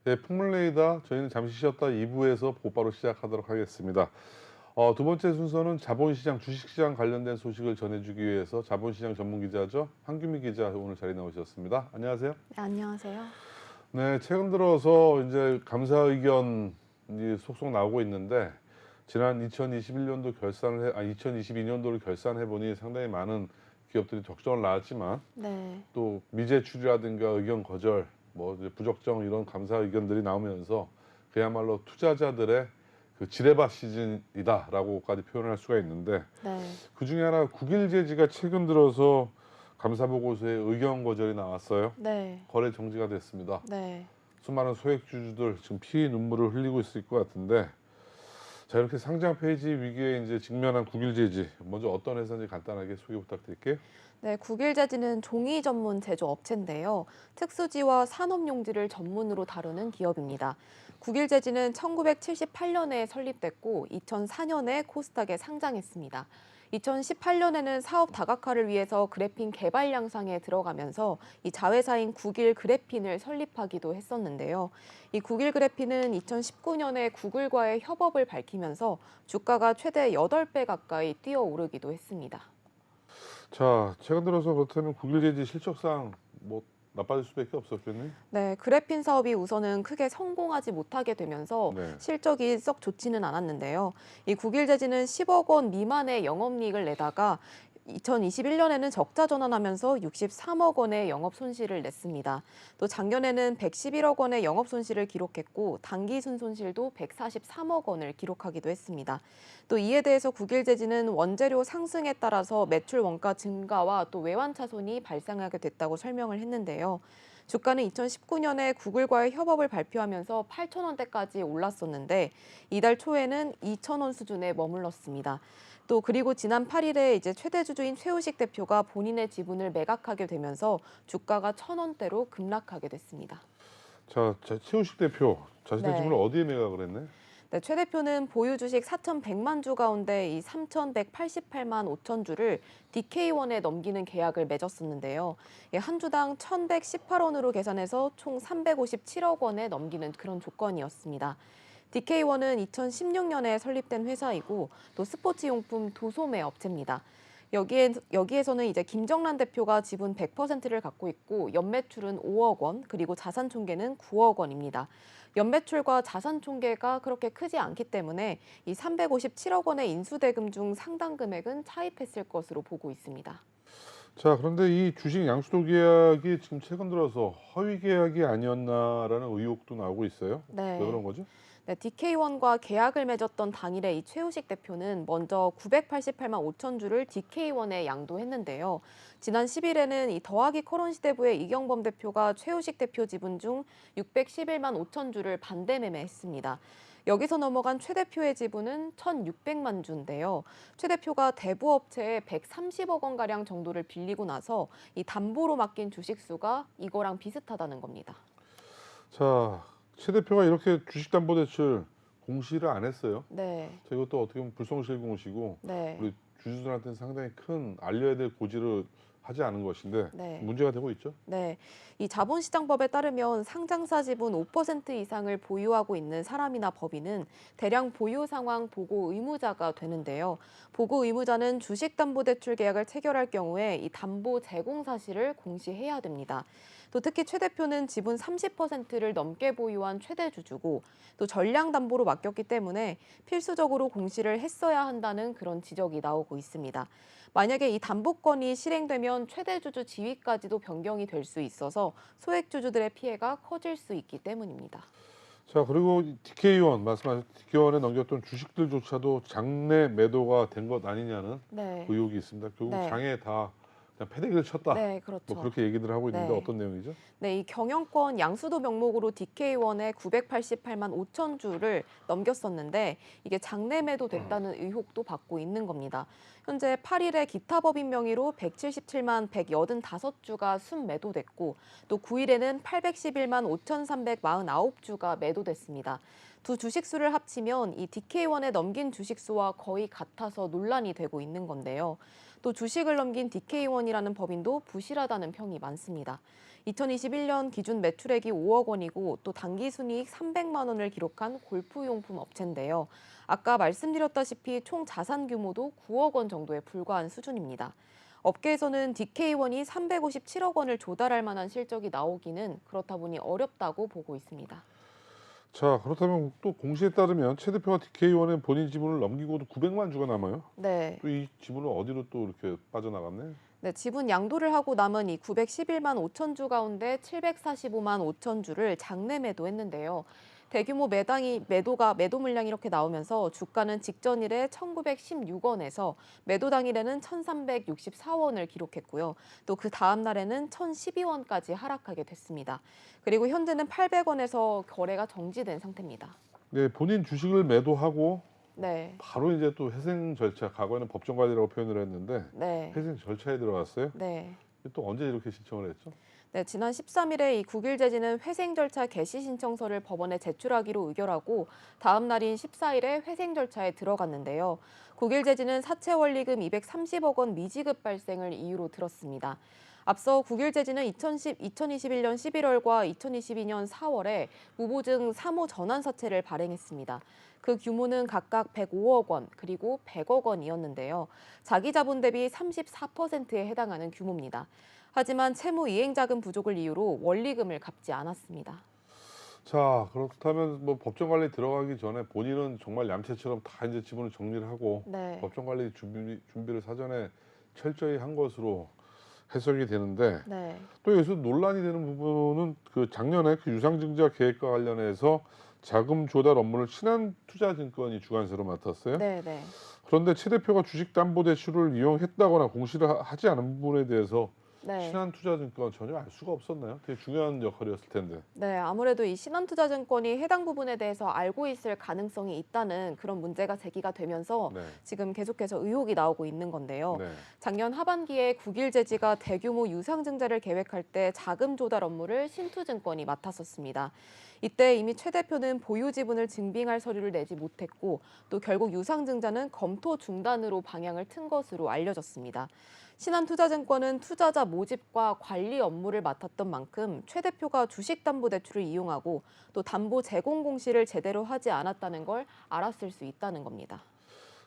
네, 풍물레이다. 저희는 잠시 쉬었다 2부에서 곧바로 시작하도록 하겠습니다. 두 번째 순서는 자본시장, 주식시장 관련된 소식을 전해주기 위해서 자본시장 전문 기자죠. 한규미 기자 오늘 자리 나오셨습니다. 안녕하세요. 네, 안녕하세요. 네, 최근 들어서 이제 감사 의견이 속속 나오고 있는데 지난 2021년도 2022년도를 결산해 보니 상당히 많은 기업들이 적정을 나왔지만 네. 또 미제 추리라든가 의견 거절, 뭐 이제 부적정 이런 감사 의견들이 나오면서 그야말로 투자자들의 그 지뢰밭 시즌이다라고까지 표현할 수가 있는데 네. 그 중에 하나 국일제지가 최근 들어서 감사 보고서에 의견 거절이 나왔어요. 네. 거래 정지가 됐습니다. 네. 수많은 소액주주들 지금 피 눈물을 흘리고 있을 것 같은데 자 이렇게 상장 폐지 위기에 이제 직면한 국일제지 먼저 어떤 회사인지 간단하게 소개 부탁드릴게요. 네, 국일제지는 종이 전문 제조업체인데요. 특수지와 산업용지를 전문으로 다루는 기업입니다. 국일제지는 1978년에 설립됐고 2004년에 코스닥에 상장했습니다. 2018년에는 사업 다각화를 위해서 그래핀 개발 양상에 들어가면서 이 자회사인 국일 그래핀을 설립하기도 했었는데요. 이 국일 그래핀은 2019년에 구글과의 협업을 밝히면서 주가가 최대 8배 가까이 뛰어오르기도 했습니다. 자, 최근 들어서 그렇다면 국일제지 실적상 뭐 나빠질 수밖에 없었겠네. 네, 그래핀 사업이 우선은 크게 성공하지 못하게 되면서 네. 실적이 썩 좋지는 않았는데요. 이 국일제지는 10억 원 미만의 영업이익을 내다가 2021년에는 적자 전환하면서 63억 원의 영업 손실을 냈습니다. 또 작년에는 111억 원의 영업 손실을 기록했고 단기 순손실도 143억 원을 기록하기도 했습니다. 또 이에 대해서 국일제지는 원재료 상승에 따라서 매출 원가 증가와 또 외환 차손이 발생하게 됐다고 설명을 했는데요. 주가는 2019년에 구글과의 협업을 발표하면서 8,000원대까지 올랐었는데 이달 초에는 2,000원 수준에 머물렀습니다. 또 그리고 지난 8일에 이제 최대 주주인 최우식 대표가 본인의 지분을 매각하게 되면서 주가가 1,000원대로 급락하게 됐습니다. 자, 최우식 대표 자신의 지분을 네. 어디에 매각을 했네? 네, 최 대표는 보유 주식 4,100만 주 가운데 이 3,188만 5천 주를 DK1에 넘기는 계약을 맺었었는데요. 한 주당 1,118원으로 계산해서 총 357억 원에 넘기는 그런 조건이었습니다. DK1은 2016년에 설립된 회사이고 또 스포츠용품 도소매 업체입니다. 여기에서는 이제 김정란 대표가 지분 100%를 갖고 있고 연매출은 5억 원, 그리고 자산 총계는 9억 원입니다. 연매출과 자산 총계가 그렇게 크지 않기 때문에 이 357억 원의 인수대금 중 상당 금액은 차입했을 것으로 보고 있습니다. 자, 그런데 이 주식 양수도 계약이 지금 최근 들어서 허위 계약이 아니었나라는 의혹도 나오고 있어요. 왜 그런 네. 거죠? 네, DK1과 계약을 맺었던 당일에 이 최우식 대표는 먼저 988만 5천 주를 DK1에 양도했는데요. 지난 10일에는 이 더하기 코론시대부의 이경범 대표가 최우식 대표 지분 중 611만 5천 주를 반대 매매했습니다. 여기서 넘어간 최 대표의 지분은 1,600만 주인데요. 최 대표가 대부업체에 130억 원가량 정도를 빌리고 나서 이 담보로 맡긴 주식수가 이거랑 비슷하다는 겁니다. 자, 최 대표가 이렇게 주식담보대출 공시를 안 했어요. 네, 자, 이것도 어떻게 보면 불성실 공시고 네. 우리 주주들한테는 상당히 큰 알려야 될 고지를 하지 않은 것인데 네. 문제가 되고 있죠. 네, 이 자본시장법에 따르면 상장사 지분 5% 이상을 보유하고 있는 사람이나 법인은 대량 보유 상황 보고 의무자가 되는데요. 보고 의무자는 주식담보대출 계약을 체결할 경우에 이 담보 제공 사실을 공시해야 됩니다. 또 특히 최 대표는 지분 30%를 넘게 보유한 최대 주주고 또 전량 담보로 맡겼기 때문에 필수적으로 공시를 했어야 한다는 그런 지적이 나오고 있습니다. 만약에 이 담보권이 실행되면 최대 주주 지위까지도 변경이 될 수 있어서 소액 주주들의 피해가 커질 수 있기 때문입니다. 자, 그리고 DK1 말씀하신 DK1에 넘겼던 주식들조차도 장내 매도가 된 것 아니냐는 네, 의혹이 있습니다. 결국 네, 장에 다 그냥 패대기를 쳤다. 네, 뭐 그렇죠. 그렇게 얘기들 하고 있는데 네. 어떤 내용이죠? 네, 이 경영권 양수도 명목으로 DK1에 988만 5천 주를 넘겼었는데 이게 장내 매도됐다는 의혹도 받고 있는 겁니다. 현재 8일에 기타 법인 명의로 177만 185주가 순매도됐고 또 9일에는 811만 5,349주가 매도됐습니다. 두 주식수를 합치면 이 DK1에 넘긴 주식수와 거의 같아서 논란이 되고 있는 건데요. 또 주식을 넘긴 DK원이라는 법인도 부실하다는 평이 많습니다. 2021년 기준 매출액이 5억 원이고 또 당기순이익 300만 원을 기록한 골프용품 업체인데요. 아까 말씀드렸다시피 총 자산 규모도 9억 원 정도에 불과한 수준입니다. 업계에서는 DK원이 357억 원을 조달할 만한 실적이 나오기는 그렇다 보니 어렵다고 보고 있습니다. 자, 그렇다면 또 공시에 따르면 최 대표가 DK원에 본인 지분을 넘기고도 900만 주가 남아요. 네. 또 이 지분은 어디로 또 이렇게 빠져나갔네? 네, 지분 양도를 하고 남은 이 911만 5천 주 가운데 745만 5천 주를 장내 매도했는데요. 대규모 매도 물량이 이렇게 나오면서 주가는 직전일에 1,916원에서 매도 당일에는 1,364원을 기록했고요. 또 그 다음 날에는 1,012원까지 하락하게 됐습니다. 그리고 현재는 800원에서 거래가 정지된 상태입니다. 네, 본인 주식을 매도하고 네, 바로 이제 또 회생 절차, 과거에는 법정 관리라고 표현을 했는데 네, 회생 절차에 들어갔어요. 네. 또 언제 이렇게 신청을 했죠? 네, 지난 13일에 이 국일제지는 회생 절차 개시 신청서를 법원에 제출하기로 의결하고 다음 날인 14일에 회생 절차에 들어갔는데요. 국일제지는 사채 원리금 230억 원 미지급 발생을 이유로 들었습니다. 앞서 국일제지는 2021년 11월과 2022년 4월에 무보증 3호 전환 사채를 발행했습니다. 그 규모는 각각 105억 원 그리고 100억 원이었는데요. 자기 자본 대비 34%에 해당하는 규모입니다. 하지만 채무 이행 자금 부족을 이유로 원리금을 갚지 않았습니다. 자, 그렇다면 뭐 법정 관리 들어가기 전에 본인은 정말 얌체처럼 다 이제 지분을 정리를 하고 네. 법정 관리 준비를 사전에 철저히 한 것으로 해석이 되는데 네. 또 여기서 논란이 되는 부분은 그 작년에 그 유상증자 계획과 관련해서 자금 조달 업무를 신한투자증권이 주관사로 맡았어요. 네, 네. 그런데 최 대표가 주식담보대출을 이용했다거나 공시를 하지 않은 부분에 대해서 네. 신한투자증권 전혀 알 수가 없었나요? 되게 중요한 역할이었을 텐데. 네, 아무래도 이 신한투자증권이 해당 부분에 대해서 알고 있을 가능성이 있다는 그런 문제가 제기가 되면서 네. 지금 계속해서 의혹이 나오고 있는 건데요. 네. 작년 하반기에 국일제지가 대규모 유상증자를 계획할 때 자금 조달 업무를 신투증권이 맡았었습니다. 이때 이미 최 대표는 보유 지분을 증빙할 서류를 내지 못했고 또 결국 유상증자는 검토 중단으로 방향을 튼 것으로 알려졌습니다. 신한투자증권은 투자자 모집과 관리 업무를 맡았던 만큼 최 대표가 주식담보대출을 이용하고 또 담보 제공 공시를 제대로 하지 않았다는 걸 알았을 수 있다는 겁니다.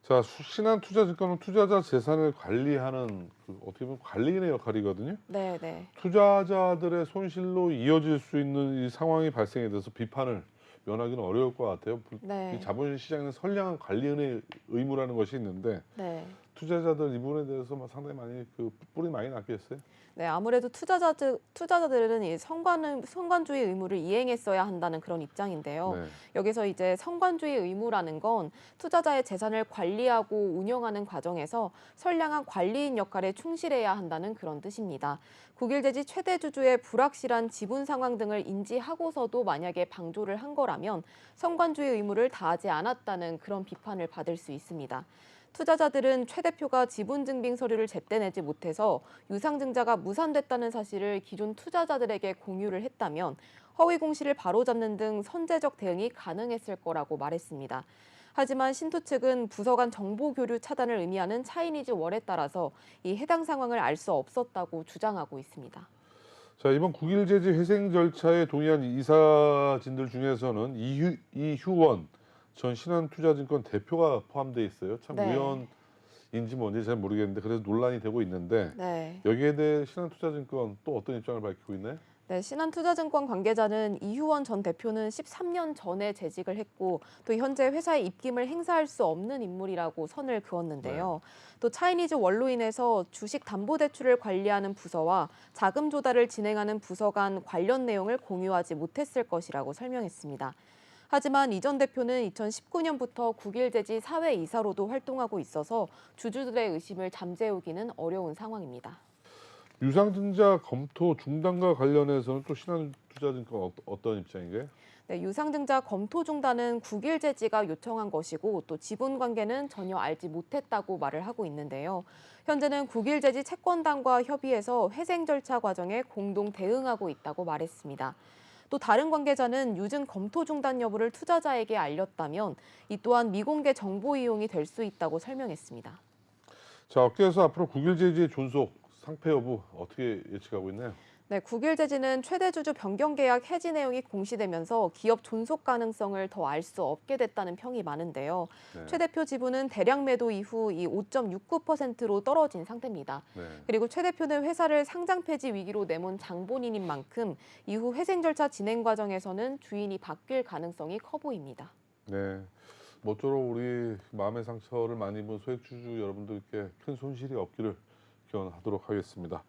자, 신한투자증권은 투자자 재산을 관리하는 어떻게 보면 관리인의 역할이거든요. 네, 네. 투자자들의 손실로 이어질 수 있는 이 상황이 발생에 대해서 비판을 면하기는 어려울 것 같아요. 네. 이 자본시장 시장에는 선량한 관리인의 의무라는 것이 있는데 네. 투자자들 이 부분에 대해서 상당히 많이 뿌리 많이 났겠어요. 네, 아무래도 투자자들은 이 성관주의 의무를 이행했어야 한다는 그런 입장인데요. 네. 여기서 이제 성관주의 의무라는 건 투자자의 재산을 관리하고 운영하는 과정에서 선량한 관리인 역할에 충실해야 한다는 그런 뜻입니다. 국일제지 최대 주주의 불확실한 지분 상황 등을 인지하고서도 만약에 방조를 한 거라면 성관주의 의무를 다하지 않았다는 그런 비판을 받을 수 있습니다. 투자자들은 최 대표가 지분 증빙 서류를 제때 내지 못해서 유상증자가 무산됐다는 사실을 기존 투자자들에게 공유를 했다면 허위 공시를 바로잡는 등 선제적 대응이 가능했을 거라고 말했습니다. 하지만 신투 측은 부서 간 정보 교류 차단을 의미하는 차이니즈 월에 따라서 이 해당 상황을 알 수 없었다고 주장하고 있습니다. 자, 이번 국일제지 회생 절차에 동의한 이사진들 중에서는 이휴원 전 신한투자증권 대표가 포함되어 있어요. 참 네. 우연인지 뭔지 잘 모르겠는데 그래서 논란이 되고 있는데 네. 여기에 대해 신한투자증권 또 어떤 입장을 밝히고 있나요? 네, 신한투자증권 관계자는 이휴원 전 대표는 13년 전에 재직을 했고 또 현재 회사에 입김을 행사할 수 없는 인물이라고 선을 그었는데요. 또 차이니즈 원로 인해서 주식담보대출을 관리하는 부서와 자금 조달을 진행하는 부서 간 관련 내용을 공유하지 못했을 것이라고 설명했습니다. 하지만 이 전 대표는 2019년부터 국일제지 사회이사로도 활동하고 있어서 주주들의 의심을 잠재우기는 어려운 상황입니다. 유상증자 검토 중단과 관련해서는 또 신한투자증권 어떤 입장인가요? 네, 유상증자 검토 중단은 국일제지가 요청한 것이고 또 지분 관계는 전혀 알지 못했다고 말을 하고 있는데요. 현재는 국일제지 채권단과 협의해서 회생 절차 과정에 공동 대응하고 있다고 말했습니다. 또 다른 관계자는 유증 검토 중단 여부를 투자자에게 알렸다면 이 또한 미공개 정보 이용이 될 수 있다고 설명했습니다. 자, 업계에서 앞으로 국일제지의 존속, 상폐 여부 어떻게 예측하고 있나요? 네, 국일제지는 최대 주주 변경 계약 해지 내용이 공시되면서 기업 존속 가능성을 더 알 수 없게 됐다는 평이 많은데요. 네. 최 대표 지분은 대량 매도 이후 이 5.69%로 떨어진 상태입니다. 네. 그리고 최 대표는 회사를 상장 폐지 위기로 내몬 장본인인 만큼 이후 회생 절차 진행 과정에서는 주인이 바뀔 가능성이 커 보입니다. 네. 모쪼록 우리 마음의 상처를 많이 입은 소액주주 여러분들께 큰 손실이 없기를 기원하도록 하겠습니다.